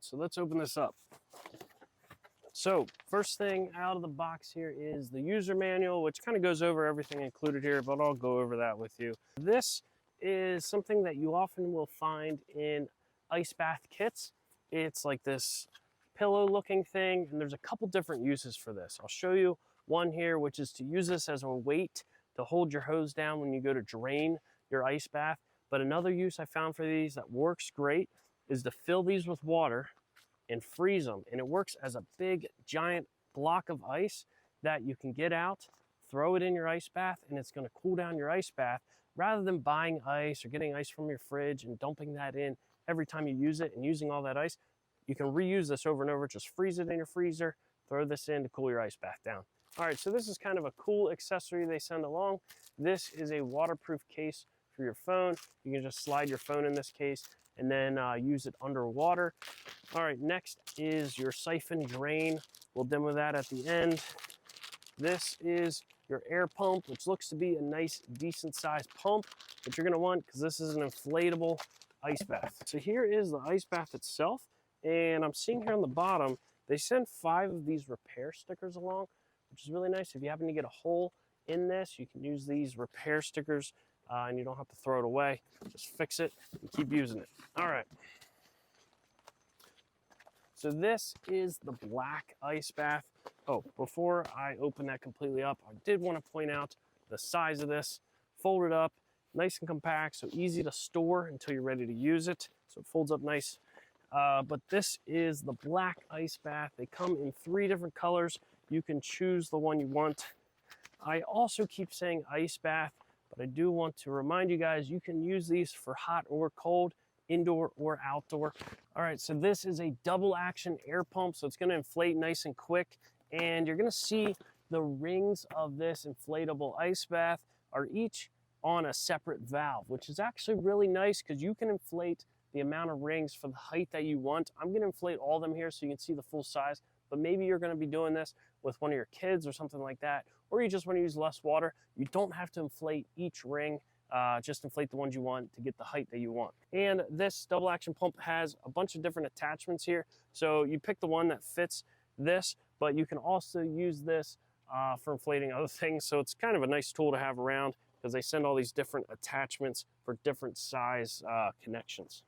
So let's open this up. So first thing out of the box here is the user manual, which kind of goes over everything included here, but I'll go over that with you. This is something that you often will find in ice bath kits. It's like this pillow looking thing, and there's a couple different uses for this. I'll show you one here, which is to use this as a weight to hold your hose down when you go to drain your ice bath. But another use I found for these that works great is to fill these with water and freeze them. And it works as a big, giant block of ice that you can get out, throw it in your ice bath, and it's gonna cool down your ice bath rather than buying ice or getting ice from your fridge and dumping that in every time you use it and using all that ice. You can reuse this over and over. Just freeze it in your freezer, throw this in to cool your ice bath down. All right, so this is kind of a cool accessory they send along. This is a waterproof case for your phone. You can just slide your phone in this case and then use it underwater. All right, next is your siphon drain. We'll demo that at the end. This is your air pump, which looks to be a nice, decent sized pump that you're gonna want because this is an inflatable ice bath. So here is the ice bath itself. And I'm seeing here on the bottom, they send 5 of these repair stickers along, which is really nice. If you happen to get a hole in this, you can use these repair stickers and you don't have to throw it away. Just fix it and keep using it. All right. So this is the black ice bath. Oh, before I open that completely up, I did want to point out the size of this. Folded up, nice and compact, so easy to store until you're ready to use it. So it folds up nice. But this is the black ice bath. They come in 3 different colors. You can choose the one you want. I also keep saying ice bath, but I do want to remind you guys, you can use these for hot or cold, indoor or outdoor. All right, so this is a double action air pump, so it's gonna inflate nice and quick, and you're gonna see the rings of this inflatable ice bath are each on a separate valve, which is actually really nice because you can inflate the amount of rings for the height that you want. I'm gonna inflate all of them here so you can see the full size, but maybe you're gonna be doing this with one of your kids or something like that, or you just wanna use less water. You don't have to inflate each ring, just inflate the ones you want to get the height that you want. And this double action pump has a bunch of different attachments here. So you pick the one that fits this, but you can also use this for inflating other things. So it's kind of a nice tool to have around because they send all these different attachments for different size connections.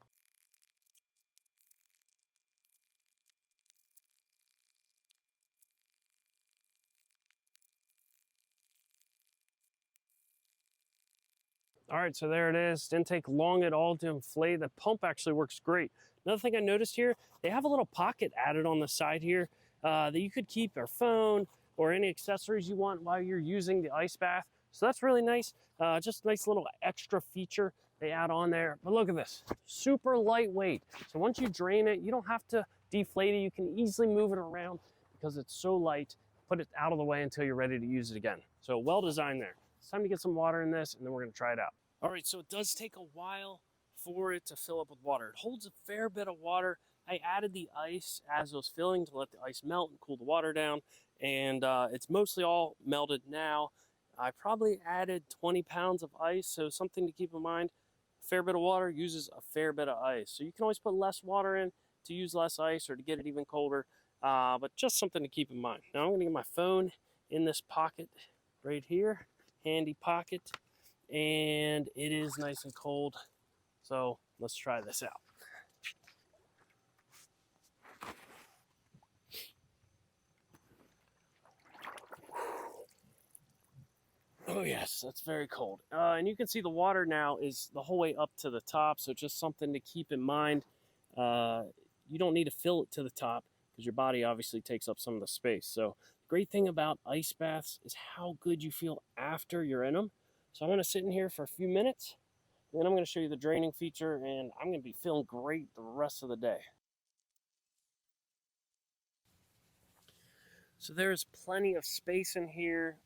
All right, so there it is. Didn't take long at all to inflate. The pump actually works great. Another thing I noticed here, they have a little pocket added on the side here that you could keep your phone or any accessories you want while you're using the ice bath. So that's really nice. Just a nice little extra feature they add on there. But look at this, super lightweight. So once you drain it, you don't have to deflate it. You can easily move it around because it's so light. Put it out of the way until you're ready to use it again. So well designed there. It's time to get some water in this and then we're gonna try it out. All right, so it does take a while for it to fill up with water. It holds a fair bit of water. I added the ice as it was filling to let the ice melt and cool the water down. And it's mostly all melted now. I probably added 20 pounds of ice, so something to keep in mind. A fair bit of water uses a fair bit of ice. So you can always put less water in to use less ice or to get it even colder, but just something to keep in mind. Now I'm gonna get my phone in this pocket right here, handy pocket. And it is nice and cold. So let's try this out. Oh yes, that's very cold. And you can see the water now is the whole way up to the top. So just something to keep in mind. You don't need to fill it to the top because your body obviously takes up some of the space. So the great thing about ice baths is how good you feel after you're in them. So I'm going to sit in here for a few minutes, and then I'm going to show you the draining feature, and I'm going to be feeling great the rest of the day. So there's plenty of space in here.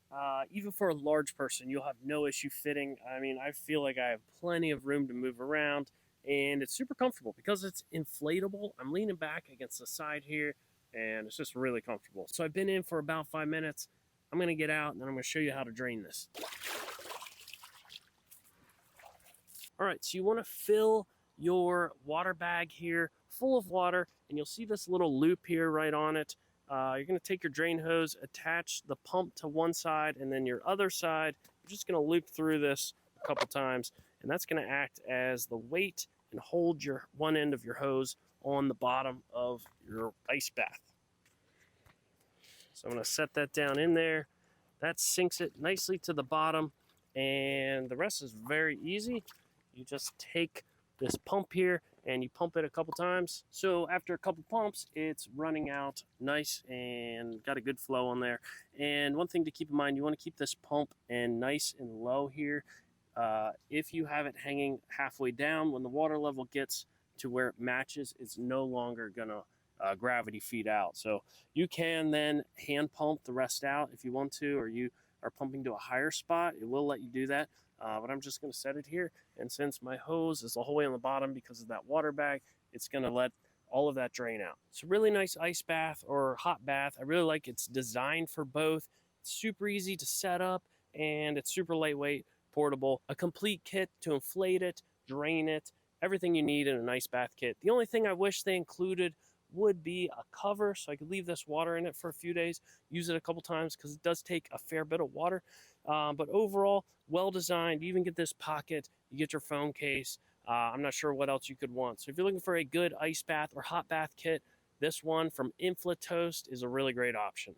Even for a large person, you'll have no issue fitting. I mean, I feel like I have plenty of room to move around, and it's super comfortable because it's inflatable. I'm leaning back against the side here, and it's just really comfortable. So I've been in for about 5 minutes. I'm going to get out, and then I'm going to show you how to drain this. All right, so you want to fill your water bag here full of water, and you'll see this little loop here right on it. You're going to take your drain hose, attach the pump to one side, and then your other side, you're just going to loop through this a couple times, and that's going to act as the weight and hold your one end of your hose on the bottom of your ice bath. So I'm going to set that down in there. That sinks it nicely to the bottom, and the rest is very easy. You just take this pump here and you pump it a couple times. So after a couple pumps, it's running out nice and got a good flow on there. And one thing to keep in mind, you want to keep this pump in nice and low here. If you have it hanging halfway down, when the water level gets to where it matches, it's no longer gonna gravity feed out. So you can then hand pump the rest out if you want to, or you are pumping to a higher spot, it will let you do that. But I'm just going to set it here, and since my hose is the whole way on the bottom because of that water bag, it's going to let all of that drain out. It's a really nice ice bath or hot bath. I really like it's designed for both. It's super easy to set up, and it's super lightweight, portable. A complete kit to inflate it, drain it, everything you need in an ice bath kit. The only thing I wish they included would be a cover so I could leave this water in it for a few days, use it a couple times because it does take a fair bit of water. But overall, well designed. You even get this pocket, you get your phone case. I'm not sure what else you could want. So if you're looking for a good ice bath or hot bath kit, this one from Inflatoast is a really great option.